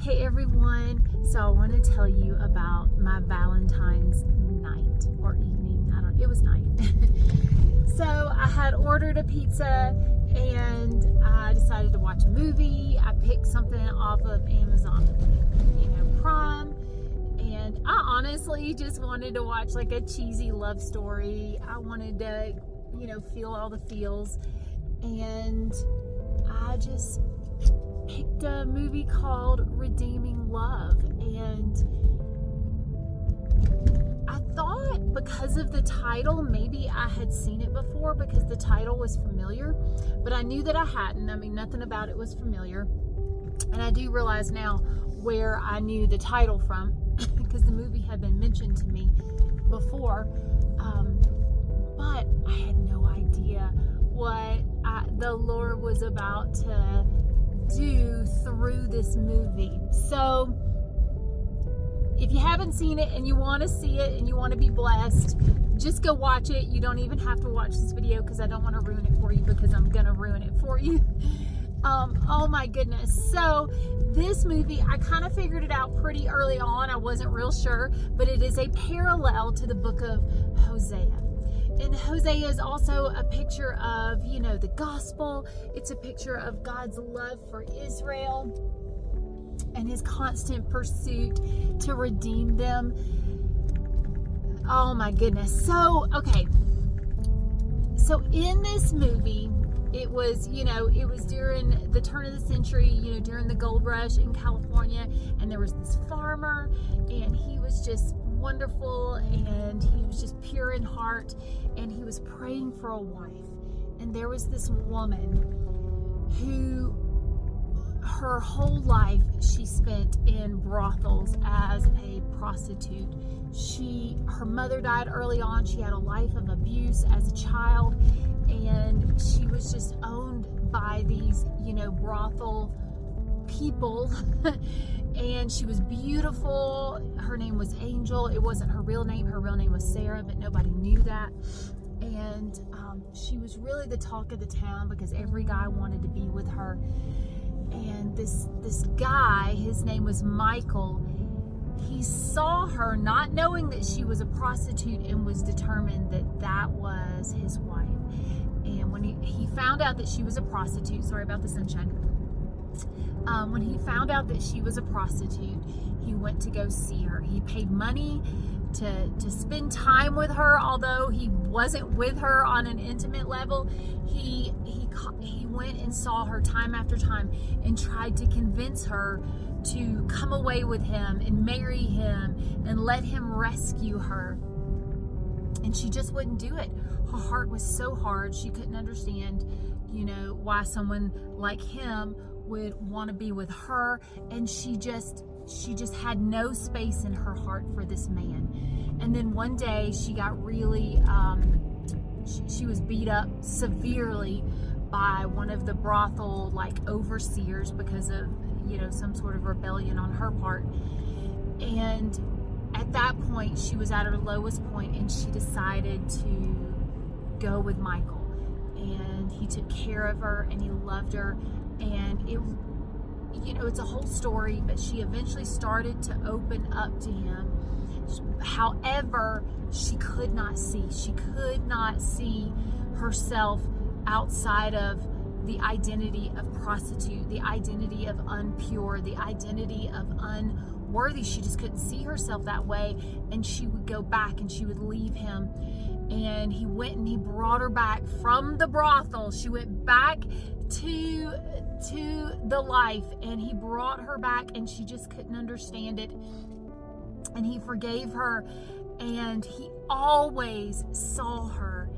Hey everyone, so I want to tell you about my Valentine's night or evening. It was night. So I had ordered a pizza and I decided to watch a movie. I picked something off of Amazon, Prime, and I honestly just wanted to watch like a cheesy love story. I wanted to, feel all the feels, and I just picked a movie called Redeeming Love, and I thought because of the title maybe I had seen it before because the title was familiar, but I knew that I hadn't. I mean, nothing about it was familiar, and I do realize now where I knew the title from because the movie had been mentioned to me before, but I had no idea what the Lord was about to do through this movie. So if you haven't seen it and you want to see it and you want to be blessed, just go watch it. You don't even have to watch this video because I don't want to ruin it for you, because I'm gonna ruin it for you. Oh my goodness. So this movie, I kind of figured it out pretty early on. I wasn't real sure, but it is a parallel to the book of Hosea. And Hosea is also a picture of, the gospel. It's a picture of God's love for Israel and his constant pursuit to redeem them. Oh my goodness. So, okay. So in this movie, it was during the turn of the century, during the gold rush in California, and there was this farmer, and he was just wonderful, and he was just pure in heart, and he was praying for a wife. And there was this woman who her whole life she spent in brothels as a prostitute. Her mother died early on. She had a life of abuse as a child, and she was just owned by these, brothel people. And she was beautiful. Her name was Angel. It wasn't her real name. Her real name was Sarah, but nobody knew that. And she was really the talk of the town because every guy wanted to be with her. And this guy, his name was Michael, he saw her not knowing that she was a prostitute and was determined that that was his wife. And when he found out that she was a prostitute, sorry about the sunshine, when he found out that she was a prostitute, he went to go see her. He paid money to spend time with her, although he wasn't with her on an intimate level. He went and saw her time after time and tried to convince her to come away with him and marry him and let him rescue her. And she just wouldn't do it. Her heart was so hard. She couldn't understand, why someone like him would want to be with her. And she just had no space in her heart for this man. And then one day she got really, she was beat up severely by one of the brothel overseers because of, some sort of rebellion on her part. And at that point, she was at her lowest point, and she decided to go with Michael. And he took care of her, and he loved her. And it's a whole story, but she eventually started to open up to him. However, she could not see herself outside of the identity of prostitute, the identity of unpure, the identity of unworthy. She just couldn't see herself that way, and she would go back and she would leave him. And he went and he brought her back from the brothel. She went back to the life, and he brought her back, and she just couldn't understand it. And he forgave her, and he always saw her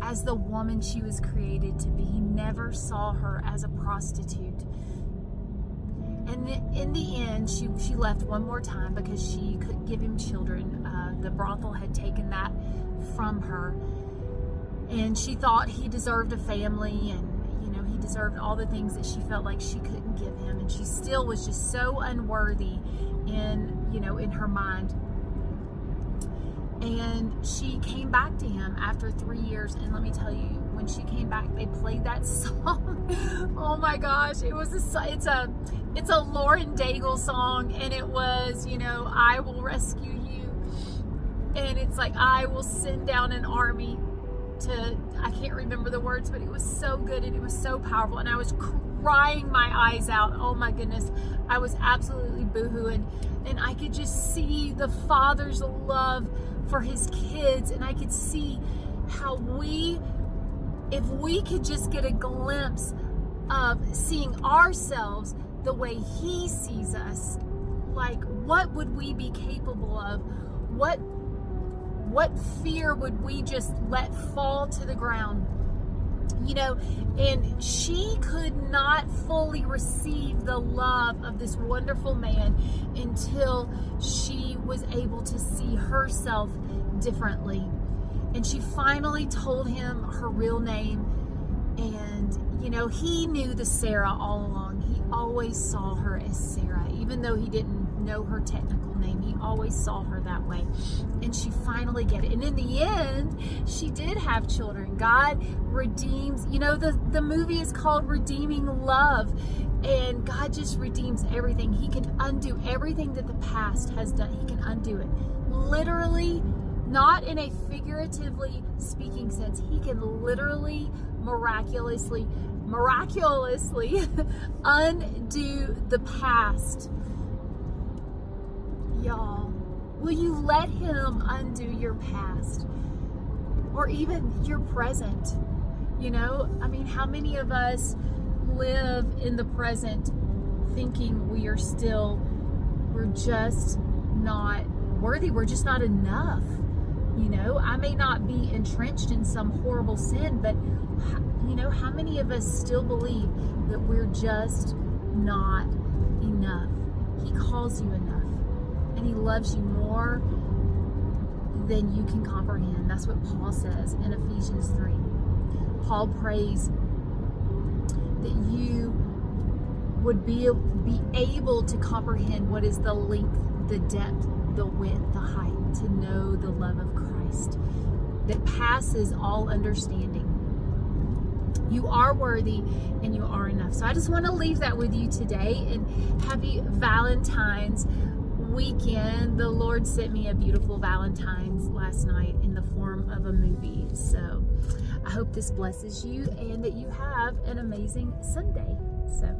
as the woman she was created to be. He never saw her as a prostitute. And in the end, she left one more time because she couldn't give him children. The brothel had taken that from her, and she thought he deserved a family, and he deserved all the things that she felt like she couldn't give him. And she still was just so unworthy in her mind. And she came back to him after 3 years, and let me tell you, when she came back, they played that song. Oh my gosh, it's It's a Lauren Daigle song, and it was, I will rescue you. And it's like, I will send down an army to, I can't remember the words, but it was so good and it was so powerful. And I was crying my eyes out. Oh my goodness. I was absolutely boohooing. And I could just see the Father's love for his kids. And I could see how if we could just get a glimpse of seeing ourselves the way he sees us, like, what would we be capable of? What fear would we just let fall to the ground? And she could not fully receive the love of this wonderful man until she was able to see herself differently. And she finally told him her real name. And, he knew the Sarah all along. He always saw her as Sarah, even though he didn't know her technical name. He always saw her that way. And she finally get it. And in the end, she did have children. God redeems, the movie is called Redeeming Love. And God just redeems everything. He can undo everything that the past has done. He can undo it. Literally, not in a figuratively speaking sense. He can literally, miraculously undo the past. Y'all, will you let him undo your past? Or even your present? How many of us live in the present thinking we're just not worthy, we're just not enough? I may not be entrenched in some horrible sin, but how many of us still believe that we're just not enough? He calls you enough, and he loves you more than you can comprehend. That's what Paul says in Ephesians 3. Paul prays that you would be able to comprehend what is the length, the depth, the width, the height, to know the love of Christ that passes all understanding. You are worthy and you are enough. So I just want to leave that with you today, and happy Valentine's weekend. The Lord sent me a beautiful Valentine's last night in the form of a movie. So I hope this blesses you and that you have an amazing Sunday. So